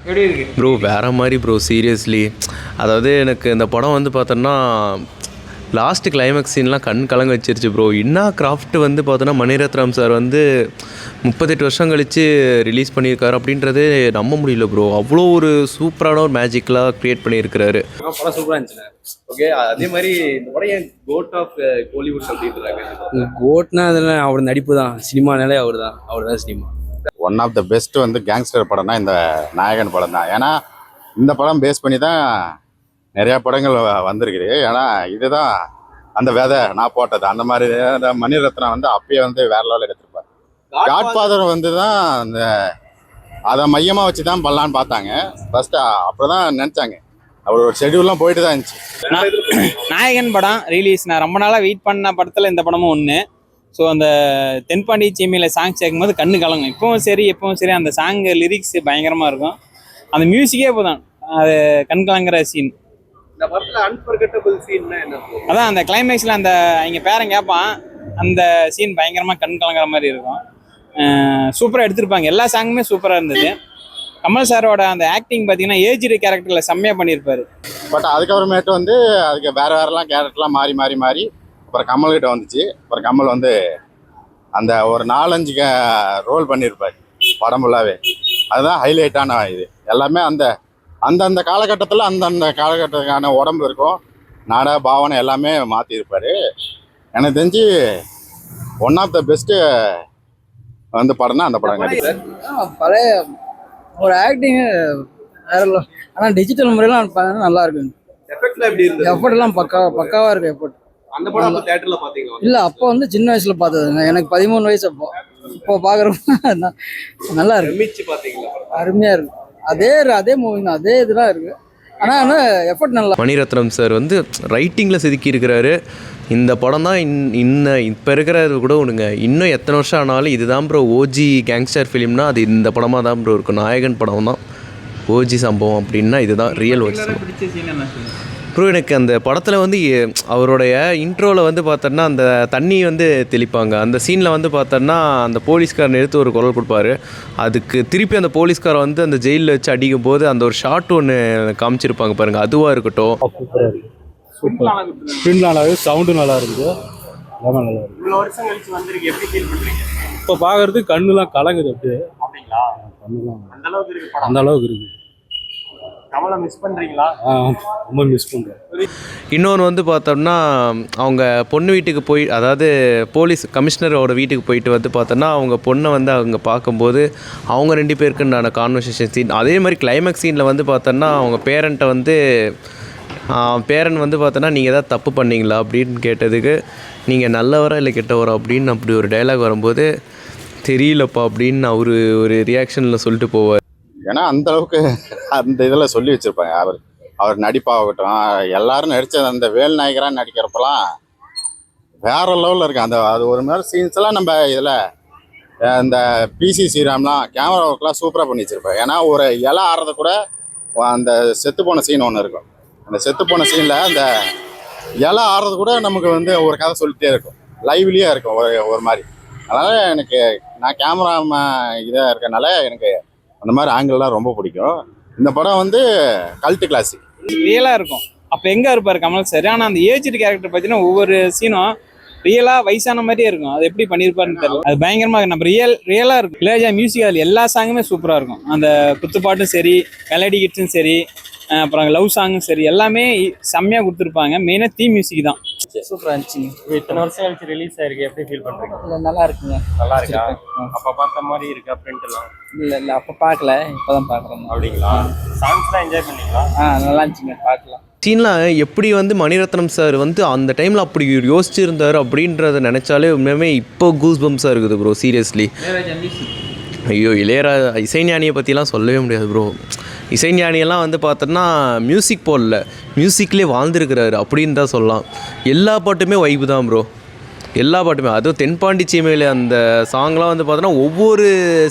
எப்படி இருக்கு ப்ரோ வேறு மாதிரி ப்ரோ சீரியஸ்லி. அதாவது எனக்கு இந்த படம் வந்து பார்த்தோன்னா லாஸ்ட்டு கிளைமேக்ஸ் சீன்லாம் கண் கலங்க வச்சிருச்சு ப்ரோ. என்ன கிராஃப்ட் வந்து பார்த்தோன்னா மணிரத்னம் சார் வந்து 38 வருஷம் கழித்து ரிலீஸ் பண்ணியிருக்காரு அப்படின்றதே நம்ப முடியல ப்ரோ. அவ்வளோ ஒரு சூப்பரான ஒரு மேஜிக்கலாக க்ரியேட் பண்ணியிருக்கிறாரு. படம் சூப்பராக இருந்துச்சுண்ணே. ஓகே, அதே மாதிரி இந்த படம் ஏன் கோட் ஆஃப் கோலிவுட் அப்படின்றாங்க? கோட்னா அதெல்லாம் அவர் நடிப்பு தான், சினிமானாலே அவர் தான் cinema. One of the best வந்து கேங்ஸ்டர் படம்னா இந்த நாயகன் படம் தான். ஏன்னா இந்த படம் பேஸ் பண்ணி தான் நிறையா படங்கள் வந்திருக்குது. ஏன்னா இதுதான் அந்த விதை நான் போட்டது அந்த மாதிரி. அந்த மணிரத்னம் வந்து அப்பயே வந்து வேற லெவலில் எடுத்திருப்பார். காட்ஃபாதர் வந்து தான் அந்த அதை மையமாக வச்சு தான் பண்ணலான்னு பார்த்தாங்க ஃபர்ஸ்ட். அப்புறம் தான் நினச்சாங்க. அவர் ஒரு ஷெடியூல்லாம் போயிட்டு தான் இருந்துச்சு. நாயகன் படம் ரிலீஸ் நான் ரொம்ப நாளாக வெயிட் பண்ண படத்தில் இந்த படமும் ஒன்று. ஸோ அந்த தென்பாண்டி சீமையில் சாங் சேர்க்கும்போது கண்ணு கலங்கும். எப்பவும் சரி அந்த சாங் லிரிக்ஸ் பயங்கரமாக இருக்கும். அந்த மியூசிக்கே போதும் அது கண் கலங்குற சீன். இந்த படத்தில் அன்ஃபர்கெட்டபிள் சீன்னா என்ன? அதான் அந்த கிளைமேக்ஸில் அந்த இங்கே பேரன் கேட்பான், அந்த சீன் பயங்கரமாக கண் கலங்குற மாதிரி இருக்கும். சூப்பராக எடுத்திருப்பாங்க. எல்லா சாங்குமே சூப்பராக இருந்தது. கமல் சாரோட அந்த ஆக்டிங் பார்த்தீங்கன்னா ஏஜ்டு கேரக்டரில் செம்மையாக பண்ணியிருப்பாரு. பட் அதுக்கப்புறமேட்டு வந்து அதுக்கு வேறெல்லாம் கேரக்டர்லாம் மாறி அப்புறம் கமல்கிட்ட வந்துச்சு. அப்புறம் கமல் வந்து அந்த ஒரு 4-5 ரோல் பண்ணியிருப்பார் படம் ஃபுல்லாகவே. அதுதான் ஹைலைட்டான இது. எல்லாமே அந்தந்த காலகட்டத்தில் அந்தந்த காலகட்டத்துக்கான உடம்பு இருக்கும், நாட பாவனை எல்லாமே மாற்றிருப்பார். எனக்கு தெரிஞ்சு ஒன் ஆஃப் த பெஸ்ட்டு வந்து படம்னா அந்த படம் கிடையாது. பழைய ஒரு ஆக்டிங்கு வேற. ஆனால் டிஜிட்டல் முறையெல்லாம் நல்லா இருக்குங்க. எஃபெக்ட்லாம் எப்படி இருந்தது? எஃபர்ட்லாம் பக்காவாக இருக்கு. எஃபர்ட் அந்த படம் அப்போ தியேட்டர்ல பாத்தீங்களா? இல்லை, அப்போ வந்து சின்ன வயசுல பார்த்ததுங்க. எனக்கு 13 வயசு. இப்போ பார்க்குறப்ப நல்லா இருக்கு. பிரமிச்சு பாத்தீங்களா? அருமையாக இருக்கு. அதே மூவி தான், அதே இதெல்லாம் இருக்கு. ஆனால் எஃபர்ட் நல்லா. மணிரத்னம் சார் வந்து ரைட்டிங்கில் செதுக்கி இருக்கிறாரு. இந்த படம் தான் இப்போ இருக்கிறது கூட ஒன்றுங்க. இன்னும் எத்தனை வருஷம் ஆனாலும் இதுதான் ப்ரோ ஓஜி கேங்ஸ்டர் ஃபிலிம்னா அது இந்த படமாக தான் ப்ரோ இருக்கும். நாயகன் படம் தான் ஓஜி சம்பவம் அப்படின்னா இதுதான் ரியல் ஓஜி சம்பவம் ப்ரோ. எனக்கு அந்த படத்தில் வந்து அவருடைய இன்ட்ரோவில் வந்து பார்த்தோன்னா அந்த தண்ணி வந்து தெளிப்பாங்க. அந்த சீனில் வந்து பார்த்தோன்னா அந்த போலீஸ்காரன் எடுத்து ஒரு குரல் கொடுப்பாரு. அதுக்கு திருப்பி அந்த போலீஸ்காரை வந்து அந்த ஜெயிலில் வச்சு அடிக்கும் போது அந்த ஒரு ஷார்ட் ஒன்று காமிச்சிருப்பாங்க பாருங்கள். அதுவாக இருக்கட்டும், சவுண்டு நல்லா இருக்குது. இவ்வளோ வருஷம் கழிச்சு வந்திருக்கு, எப்படி ஃபீல் பண்றீங்க? இப்போ பார்க்கறதுக்கு கண்ணுலாம் கலங்குது. அப்படிங்களா? கண்ணுலாம் அந்த அளவுக்கு இருக்கு படம். அந்த அளவுக்கு இருக்குது. கமலை மிஸ் பண்றீங்களா? ரொம்ப மிஸ் பண்ணுறேன். இன்னொன்று வந்து பார்த்தோம்னா அவங்க பொண்ணு வீட்டுக்கு போய், அதாவது போலீஸ் கமிஷனரோட வீட்டுக்கு போயிட்டு வந்து பார்த்தோன்னா அவங்க பொண்ணை வந்து அவங்க பார்க்கும்போது அவங்க 2 பேருக்குண்டான கான்வர்சேஷன் சீன். அதே மாதிரி கிளைமேக்ஸ் சீனில் வந்து பார்த்தோன்னா அவங்க பேரண்ட்டை வந்து பேரன் வந்து பார்த்தோன்னா நீங்கள் எதாவது தப்பு பண்ணீங்களா அப்படின்னு கேட்டதுக்கு நீங்கள் நல்லவரா இல்லை கெட்டவரா அப்படின்னு அப்படி ஒரு டைலாக் வரும்போது தெரியலப்பா அப்படின்னு அவர் ஒரு ரியாக்ஷனில் சொல்லிட்டு போவார். ஏன்னா அந்த அளவுக்கு அந்த இதில் சொல்லி வச்சுருப்பாங்க. அவர் நடிப்பாகட்டும், எல்லாரும் நடித்த அந்த வேல் நாயகராக நடிக்கிறப்பெல்லாம் வேற லெவலில் இருக்குது. அது ஒரு மாதிரி சீன்ஸ்லாம் நம்ம இதில் இந்த பிசி ஸ்ரீராம்லாம் கேமரா ஒர்க்லாம் சூப்பராக பண்ணி வச்சுருப்பாங்க. ஏன்னா ஒரு இலை ஆடுறது கூட அந்த செத்துப்போன சீன் ஒன்று இருக்கும். அந்த செத்துப்போன சீனில் அந்த இலை ஆடுறது கூட நமக்கு வந்து ஒரு கதை சொல்லிகிட்டே இருக்கும், லைவ்லியே இருக்கும் ஒரு மாதிரி. அதனால் எனக்கு நான் கேமரா இதாக இருக்கனால எனக்கு அந்த மாதிரி ஆங்கிள்லாம் ரொம்ப பிடிக்கும். இந்த படம் வந்து கல்ட்டு கிளாசிக் ரியலாக இருக்கும். அப்போ எங்கே இருப்பார் கமல் சார்? ஆனால் அந்த ஏஜ்டு கேரக்டர் பார்த்தீங்கன்னா ஒவ்வொரு சீனும் ரியலாக வயசான மாதிரியே இருக்கும். அது எப்படி பண்ணியிருப்பாருன்னு தெரியல. அது பயங்கரமாக நம்ம ரியலாக இருக்கும். இளையராஜா மியூசிக் அதில் எல்லா சாங்குமே சூப்பராக இருக்கும். அந்த குத்துப்பாட்டும் சரி, மெலடி கிட்ஸும் சரி, அப்புறம் லவ் சாங்கும் சரி, எல்லாமே செம்மையாக கொடுத்துருப்பாங்க. மெயினாக தீம் மியூசிக் தான் சூப்பராக இருந்துச்சுங்க. இத்தனை வருஷம் கழிச்சு ரிலீஸ் ஆயிருக்கு, எப்படி ஃபீல் பண்றீங்க? இல்லை, நல்லா இருக்குங்க. நல்லா இருக்கா? அப்ப பார்த்த மாதிரி இருக்கா பிரிண்ட்லாம்? இல்லை அப்போ பார்க்கல, இப்போ தான் பார்க்குறேங்க. அப்படிங்களா? சாங்ஸ்லாம் என்ஜாய் பண்ணீங்களா? நல்லா இருந்துச்சுங்க, பார்க்கலாம். சீன்லாம் எப்படி வந்து மணிரத்னம் சார் வந்து அந்த டைமில் அப்படி யோசிச்சுருந்தார் அப்படின்றத நினச்சாலே உண்மையுமே இப்போ கூஸ் பம்ஸாக இருக்குது ப்ரோ. சீரியஸ்லி ஐயோ, இளையராஜா இசைஞானியை பற்றிலாம் சொல்லவே முடியாது ப்ரோ. இசைஞானியெல்லாம் வந்து பார்த்தோன்னா மியூசிக் போடல, மியூசிக்லேயே வாழ்ந்துருக்கிறாரு அப்படின்னு தான் சொல்லலாம். எல்லா பாட்டுமே வைப்பு தான் ப்ரோ, எல்லா பாட்டுமே. அதுவும் தென்பாண்டி சீமையில் அந்த சாங்லாம் வந்து பார்த்தோன்னா ஒவ்வொரு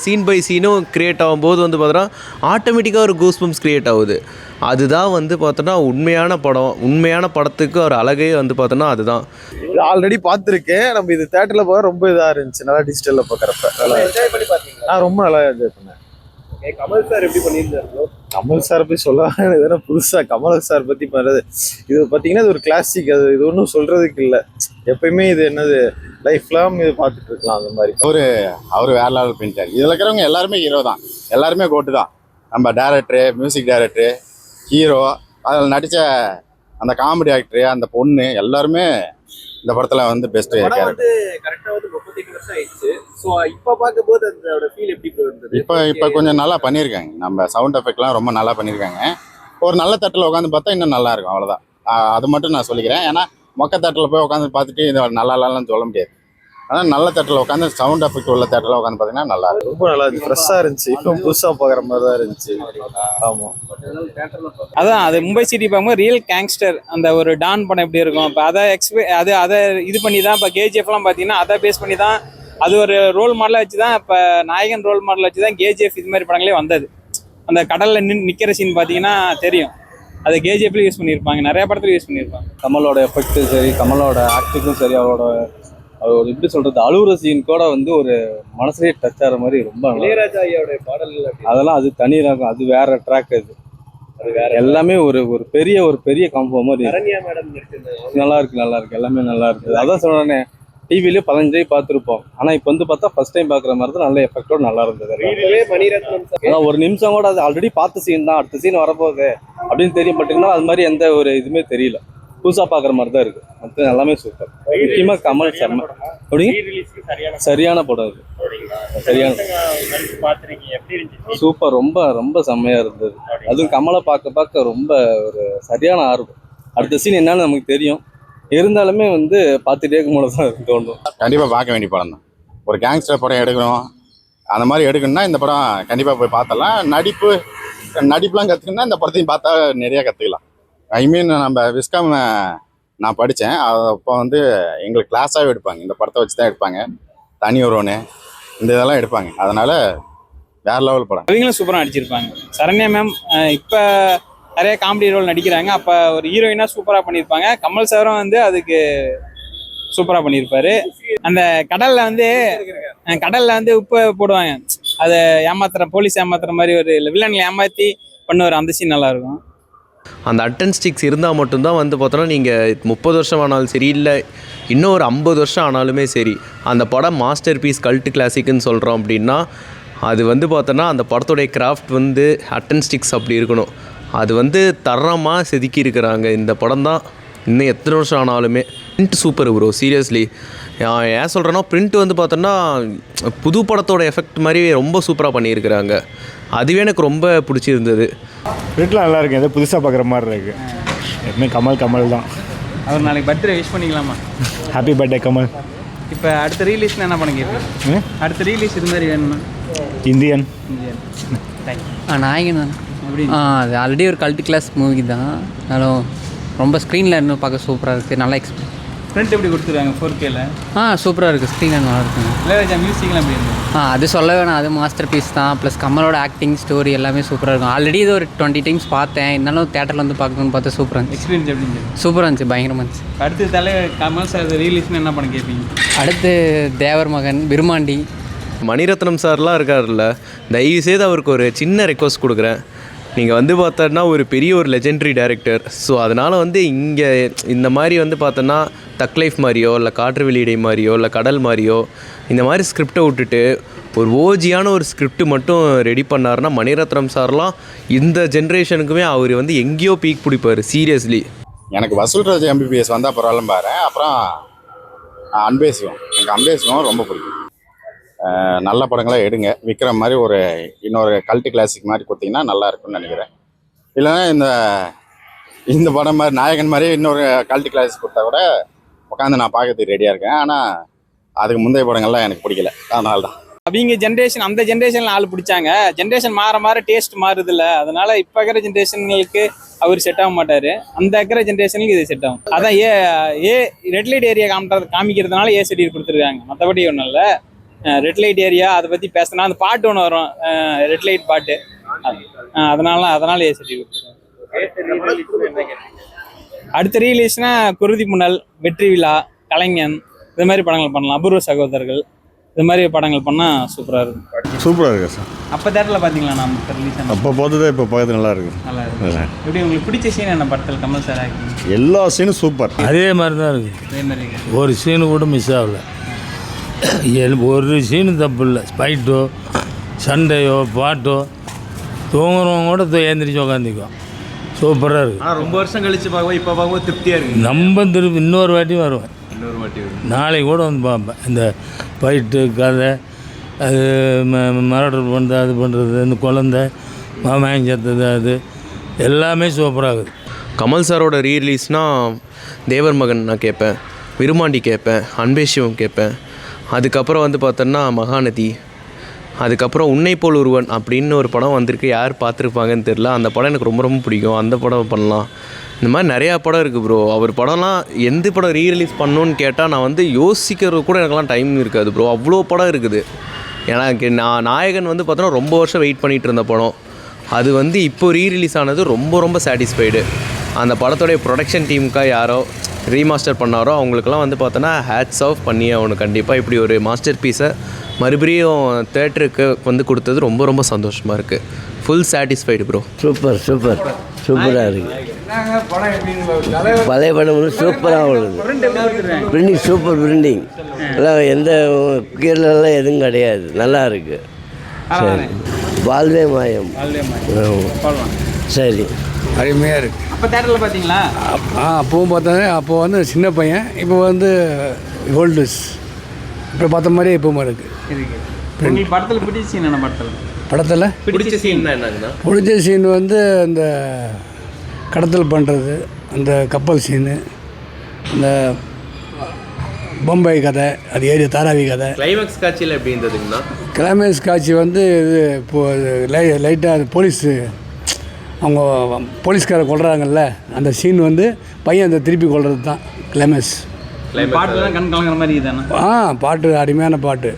சீன் பை சீனும் க்ரியேட் ஆகும்போது வந்து பார்த்தோன்னா ஆட்டோமேட்டிக்காக ஒரு கூஸ்பம்ஸ் க்ரியேட் ஆகுது. அதுதான் வந்து பார்த்தோன்னா உண்மையான படம். உண்மையான படத்துக்கு ஒரு அழகே வந்து பார்த்தோன்னா அதுதான். ஆல்ரெடி பார்த்துருக்கேன். நம்ம இது தேட்டரில் போக ரொம்ப இதாக இருந்துச்சு. நல்லா டிஜிட்டலில் பார்க்குறப்ப நல்லா என்ஜாய் பண்ணி பார்த்தீங்களா? நான் ரொம்ப நல்லா என்ஜாய் பண்ணேன். கமல் சார் எப்படி பண்ணியிருந்தாரு ப்ரோ? கமல் சார் போய் சொல்ல வேண்டியது புதுசா கமல் சார் பத்தி பண்றது இது பாத்தீங்கன்னா இது ஒரு கிளாசிக். அது இது ஒன்றும் சொல்றதுக்கு இல்லை. எப்பயுமே இது என்னது லைஃப் லாங் இது பார்த்துட்டு இருக்கலாம் அந்த மாதிரி. அவர் வேற லெவல் பண்ணிட்டார். இதில் இருக்கிறவங்க எல்லாருமே ஹீரோ தான், எல்லாருமே கோட்டு தான். நம்ம டேரக்டரு, மியூசிக் டைரக்டரு, ஹீரோ, அதில் நடித்த அந்த காமெடி ஆக்டரு, அந்த பொண்ணு எல்லாருமே இந்த படத்துல வந்து பெஸ்ட் கேரக்டர். வந்து கரெக்டா வந்து 38 வருஷம் ஆயிடுச்சு. சோ இப்போ பார்க்கும்போது அதோட ஃபீல் எப்படி ப்ரோ இருந்தது? இப்போ கொஞ்சம் நல்லா பண்ணியிருக்காங்க. நம்ம சவுண்ட் எஃபெக்ட்லாம் ரொம்ப நல்லா பண்ணியிருக்காங்க. ஒரு நல்ல தட்டில் உட்காந்து பார்த்தா இன்னும் நல்லா இருக்கும், அவ்வளோதான். அது மட்டும் நான் சொல்லிக்கிறேன். ஏன்னா மொக்க தட்டில் போய் உட்காந்து பார்த்துட்டு இது நல்லா இல்லைன்னு சொல்ல முடியாது. ஆனால் நல்ல தேட்டரில் உட்காந்து சவுண்ட் எஃபெக்ட் உள்ள தேட்டரில் உட்காந்து பார்த்தீங்கன்னா நல்லா இருக்கும். ரொம்ப நல்லா இருந்துச்சு, ஃப்ரெஷ்ஷாக இருந்துச்சு. இப்போ புதுசாக பார்க்குற மாதிரி தான் இருந்துச்சு. ஆமாம், அதான் அது மும்பை சிட்டி பார்க்கும்போது ரியல் கேங்ஸ்டர் அந்த ஒரு டான் படம் எப்படி இருக்கும். இப்போ அதை இது பண்ணி தான் இப்போ கேஜிஎஃப்லாம் பார்த்தீங்கன்னா அதை பேஸ் பண்ணி தான் அது ஒரு ரோல் மாடலாக வச்சு தான் இப்போ நாயகன் ரோல் மாடலாக வச்சு தான் கேஜிஎஃப் இது மாதிரி படங்களே வந்தது. அந்த கடலில் நிற்கிற சீன் பார்த்தீங்கன்னா தெரியும், அதை கேஜிஎஃப்ல யூஸ் பண்ணியிருப்பாங்க, நிறைய படத்துல யூஸ் பண்ணியிருப்பாங்க. கமலோட எஃபெக்ட் சரி, கமலோட ஆக்டிங்கும் சரி, அவரோட எப்படி சொல்றது அழுகுற சீன் கூட வந்து ஒரு மனசுலேயே டச் ஆகிற மாதிரி ரொம்ப இளையராஜா ஐயாவோட பாடல்கள் அதெல்லாம் அது தனி ரகம், அது வேற ட்ராக். அது வேற எல்லாமே ஒரு பெரிய காம்போ மாதிரி. சரண்யா மேடம் நடிச்சிருந்தாங்க, நல்லா இருக்கு எல்லாமே நல்லா இருக்குது. அதான் சொல்றேனே, டிவிலேயே 15 டைம் பார்த்துருப்போம். ஆனால் இப்போ வந்து பார்த்தா ஃபர்ஸ்ட் டைம் பார்க்குற மாதிரி தான் நல்ல எஃபெக்டோட நல்லா இருந்தது. மணிரத்னம் அதான் ஒரு நிமிஷம் கூட அது ஆல்ரெடி பார்த்த சீன் தான், அடுத்த சீன் வரப்போகுது அப்படின்னு தெரியும். பட்டுங்கன்னா அது மாதிரி எந்த ஒரு இதுவுமே தெரியல, புதுசாக பார்க்குற மாதிரி தான் இருக்குது. மற்ற எல்லாமே சூப்பர். முக்கியமாக கமல் சர்மா அப்படிங்க சரியான படம். அது சரியான சூப்பர், ரொம்ப செம்மையாக இருந்தது. அதுவும் கமலை பார்க்க ரொம்ப ஒரு சரியான ஆர்வம். அடுத்த சீன் என்னன்னு நமக்கு தெரியும், இருந்தாலுமே வந்து பார்த்துட்டே இருக்கும் போது தான் தோணும். கண்டிப்பாக பார்க்க வேண்டிய படம் தான். ஒரு கேங்ஸ்டர் படம் எடுக்கணும், அந்த மாதிரி எடுக்கணும்னா இந்த படம் கண்டிப்பாக போய் பார்த்தலாம். நடிப்புலாம் கற்றுக்கணும்னா இந்த படத்தையும் பார்த்தா நிறையா கற்றுக்கலாம். ஐ மீன் நம்ம விஸ்காம் நான் படித்தேன், அப்போ வந்து எங்களுக்கு கிளாஸாகவே எடுப்பாங்க. இந்த படத்தை வச்சு தான் எடுப்பாங்க, தனி ஒருவனு இந்த இதெல்லாம் எடுப்பாங்க. அதனால் வேறு லெவல் படம். அவங்களும் சூப்பராக நடிச்சிருப்பாங்க. சரண்யா மேம் இப்போ நிறைய காமெடி ரோல் நடிக்கிறாங்க. அப்போ ஒரு ஹீரோயினாக சூப்பராக பண்ணியிருப்பாங்க. கமல் சாரும் வந்து அதுக்கு சூப்பராக பண்ணியிருப்பாரு. அந்த கடலில் வந்து உப்பு போடுவாங்க, அதை போலீஸ் ஏமாத்துற மாதிரி ஒரு வில்லன்களை ஏமாற்றி பண்ணுவார். அந்த சீன் நல்லாயிருக்கும். அந்த அட்டன் ஸ்டிக்ஸ் இருந்தால் மட்டும்தான் வந்து பார்த்தோன்னா நீங்கள் 30 வருஷம் ஆனாலும் சரி, இல்லை இன்னும் ஒரு 50 வருஷம் ஆனாலுமே சரி, அந்த படம் மாஸ்டர் பீஸ் கல்ட்டு கிளாசிக்குன்னு சொல்கிறோம் அப்படின்னா அது வந்து பார்த்தோன்னா அந்த படத்தோடைய கிராஃப்ட் வந்து அட்டன் ஸ்டிக்ஸ் அப்படி இருக்கணும். அது வந்து தரமாக செதுக்கி இருக்கிறாங்க. இந்த படம் தான் இன்னும் எத்தனை வருஷம் ஆனாலுமே பிரிண்ட் சூப்பர் ப்ரோ, சீரியஸ்லி. ஏன் சொல்கிறேன்னா பிரிண்ட் வந்து பார்த்தோன்னா புது படத்தோட எஃபெக்ட் மாதிரி ரொம்ப சூப்பராக பண்ணியிருக்கிறாங்க. அதுவே எனக்கு ரொம்ப பிடிச்சிருந்தது. பிரிண்ட்லாம் நல்லா இருக்கு, ஏதோ புதுசாக பார்க்குற மாதிரி இருக்கு. எப்பவுமே கமல் தான். அவர் நாளைக்கு பர்த்டே விஷ் பண்ணிக்கலாமா? Happy birthday Kamal. இப்போ அடுத்த ரீலீஸ்னா என்ன பண்ண கேட்பேன்? அடுத்த ரிலீஸ் இது மாதிரி வேணுமா? இந்தியன் நாயகன் தான். அது ஆல்ரெடி ஒரு கல்ட் கிளாஸ் மூவி தான், அதனாலும் ரொம்ப ஸ்க்ரீனில் இன்னும் பார்க்க சூப்பராக இருக்குது. நல்லா எக்ஸ்பீரியன்ஸ். ஃப்ரண்ட் எப்படி கொடுத்துருக்காங்க 4Kல? சூப்பராக இருக்குது, ஸ்க்ரீனில் நல்லா இருக்குங்க. இளையராஜா மியூசிக்லாம் எப்படி இருந்தது? அது சொல்ல வேணாம், அது மாஸ்டர் பீஸ் தான். ப்ளஸ் கமலோட ஆக்டிங், ஸ்டோரி எல்லாமே சூப்பராக இருக்கும். ஆல்ரெடி இது ஒரு 20 டைம்ஸ் பார்த்தேன், இருந்தாலும் தேட்டரில் வந்து பார்க்கணும்னு பார்த்தா சூப்பராக இருந்துச்சு. எக்ஸ்பீரியன்ஸ் எப்படி இருந்துச்சு? சூப்பராக இருந்துச்சு, பயங்கரமாக இருந்துச்சு. அடுத்து கமல் சார் ரீலீஸ்னு என்ன பண்ண கேட்பீங்க? அடுத்து தேவர் மகன், விருமாண்டி. மணிரத்னம் சார்லாம் இருக்கார்ல, தயவுசெய்து அவருக்கு ஒரு சின்ன ரெக்வஸ்ட் கொடுக்குறேன். நீங்கள் வந்து பார்த்தோன்னா ஒரு பெரிய ஒரு லெஜெண்டரி டைரக்டர். ஸோ அதனால் வந்து இங்கே இந்த மாதிரி வந்து பார்த்தோன்னா தக் லைஃப் மாதிரியோ, இல்லை காற்று வெளியிடை மாதிரியோ, இல்லை கடல் மாதிரியோ இந்த மாதிரி ஸ்கிரிப்டை விட்டுட்டு ஒரு ஓஜியான ஒரு ஸ்கிரிப்ட் மட்டும் ரெடி பண்ணாருன்னா மணிரத்னம் சார்லாம் இந்த ஜென்ரேஷனுக்குமே அவர் வந்து எங்கேயோ பீக் பிடிப்பார், சீரியஸ்லி. எனக்கு வசூல்ராஜ் MBBS வந்தால் பரவாயில்ல பாரு. அப்புறம் அன்பேசுவோம், எனக்கு அன்பேசுவோம் ரொம்ப பிடிக்கும். நல்ல படங்களாக எடுங்க. விக்ரம் மாதிரி இன்னொரு கல்ட்டு கிளாசிக் மாதிரி கொடுத்தீங்கன்னா நல்லா இருக்கும்னு நினைக்கிறேன். இல்லைன்னா இந்த படம் மாதிரி நாயகன் மாதிரி இன்னொரு கல்ட்டு கிளாசிக் கொடுத்தா கூட உட்காந்து நான் பார்க்கறதுக்கு ரெடியாக இருக்கேன். ஆனால் அதுக்கு முந்தைய படங்கள்லாம் எனக்கு பிடிக்கல, அதனால தான். அவங்க ஜென்ரேஷன், அந்த ஜென்ரேஷனில் ஆள் பிடிச்சாங்க. ஜென்ரேஷன் மாற டேஸ்ட் மாறுது இல்லை, அதனால இப்போ இருக்கிற ஜென்ரேஷனுக்கு அவர் செட் ஆக மாட்டார். அந்த இருக்கிற ஜென்ரேஷனுக்கு இது செட் ஆகும். அதான் ரெட் லைட் ஏரியா காமிக்கிறதுனால சர்டிஃபிகேட் கொடுத்துருக்காங்க. மற்றபடி ஒன்றும் இல்லை. ரெட் லைட் ஏரியா அதை பற்றி பேசினா அந்த பாட்டு ஒன்று வரும், ரெட் லைட் பாட்டு, அதனால சர்டிஃபிகேட் கொடுத்துருக்காங்க. அடுத்த ரீலீஸ்னா குருதி புனல், வெற்றி விழா, கலைஞன் இது மாதிரி படங்கள் பண்ணலாம். அபூர்வ சகோதரர்கள் இது மாதிரி படங்கள் பண்ணால் சூப்பராக இருக்கும். சூப்பராக இருக்கு சார். அப்போ தேட்டரில் பார்த்தீங்களா நம்ம ரிலீஸ் ஆன அப்போ பார்த்ததே இப்போ பார்த்து நல்லா இருக்கு. நல்லா இருக்கு. எப்படி உங்களுக்கு பிடிச்ச சீன் என்ன படத்தில் கமல் சார் ஆக்டிங்? எல்லா சீனும் சூப்பர். அதே மாதிரி தான் இருக்குது. அதே மாதிரி ஒரு சீனு கூட மிஸ் ஆகலை. ஒரு சீனு தப்பு இல்லை. ஃபைட்டோ சண்டையோ பாட்டோ தூங்குறவங்க கூட ஏந்திரிச்சு உக்காந்துக்குவோம். சூப்பராக இருக்குது. ஆனால் ரொம்ப வருஷம் கழிச்சு பார்க்கும்போது இப்போ பார்க்கும்போது திருப்தியாக இருக்குது. நம்ம திருப்பி இன்னொரு வாட்டி வருவேன். நாளைக்கு கூட வந்து பார்ப்பேன். இந்த ஃபைட்டு கதை அது மரடர் பண்ணுறது அது பண்ணுறது இந்த குழந்தை மாமாயன் சத்தது அது எல்லாமே சூப்பராகுது. கமல் சாரோட ரீரிலீஸ்னால் தேவர் மகன் நான் கேட்பேன், விருமாண்டி கேட்பேன், அன்பே சிவம் கேட்பேன். அதுக்கப்புறம் வந்து பார்த்தோன்னா மகாநதி, அதுக்கப்புறம் உன்னை போல் ஒருவன் அப்படின்னு ஒரு படம் வந்திருக்கு. யார் பார்த்துருப்பாங்கன்னு தெரில. அந்த படம் எனக்கு ரொம்ப ரொம்ப பிடிக்கும். அந்த படம் பண்ணலாம். இந்த மாதிரி நிறையா படம் இருக்குது ப்ரோ. அவர் படம்லாம் எந்த படம் ரீரிலீஸ் பண்ணணுன்னு கேட்டால் நான் வந்து யோசிக்கிறது கூட எனக்குலாம் டைம் இருக்காது ப்ரோ. அவ்வளோ படம் இருக்குது. எனக்கு நாயகன் வந்து பார்த்தோன்னா ரொம்ப வருஷம் வெயிட் பண்ணிகிட்டு இருந்த படம். அது வந்து இப்போ ரீரிலீஸ் ஆனது ரொம்ப ரொம்ப சாட்டிஸ்ஃபைடு. அந்த படத்தோடைய ப்ரொடக்ஷன் டீமுக்காக யாரோ ரீமாஸ்டர் பண்ணாரோ அவங்களுக்கெல்லாம் வந்து பார்த்தோன்னா ஹேட்ஸ் ஆஃப் பண்ணியே அவனு கண்டிப்பாக இப்படி ஒரு மாஸ்டர் பீஸை மறுபடியும் தேட்டருக்கு வந்து கொடுத்தது ரொம்ப ரொம்ப சந்தோஷமாக இருக்குது. Full satisfied bro. Super super சூப்பராக இருக்குது. பழைய படம் வந்து சூப்பராக உள்ளது. பிரிண்டிங் சூப்பர் பிரிண்டிங் எல்லாம் எந்த கீழெல்லாம் எதுவும் கிடையாது. நல்லா இருக்குது. சரி வாழ்வே மாயம். சரி அருமையாக இருக்குது. அப்போ தேட்டரில் பார்த்தீங்களா? அப்பவும் பார்த்தேன். அப்போ வந்து சின்ன பையன், இப்போ வந்து ஓல்டஸ். இப்போ பார்த்த மாதிரியே இப்போவும் இருக்குது. உங்களுக்கு படத்தில் பிடிச்ச சீன் என்ன? படத்தில் பிடிச்ச சீன் என்னங்கண்ணா? பிடிச்ச சீன் வந்து அந்த கடத்தல் பண்ணுறது, அந்த கப்பல் சீனு, அந்த பொம்பை கதை, அது ஏரிய தாராவி கதை. கிளைமேக்ஸ் காட்சியில் எப்படி இருந்ததுங்கண்ணா? கிளைமேக்ஸ் காட்சி வந்து இது இப்போது லைட்டாக போலீஸு அவங்க போலீஸ்காரை கொள்கிறாங்கல்ல, அந்த சீன் வந்து பையன் அந்த திருப்பி கொள்வது தான் கிளைமேக்ஸ். பாட்டுலாம் கண் கலங்குற மாதிரி தானே? பாட்டு அருமையான பாட்டு.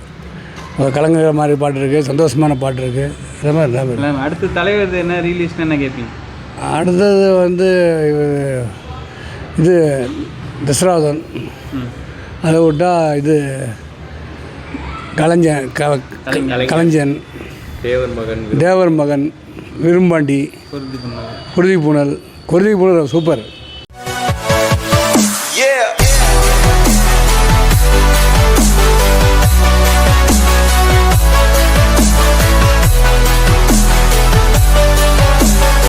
கலங்குற மாதிரி பாட்டு இருக்குது, சந்தோஷமான பாட்டு இருக்குது. அது மாதிரி அடுத்து தலைவர் என்ன ரீலீஸ்னு என்ன கேட்பீங்க? அடுத்தது வந்து இது தசராதன். அதை விட்டா இது கலைஞன், தேவர் மகன், விரும்பாண்டி, குருதி புனல் சூப்பர்.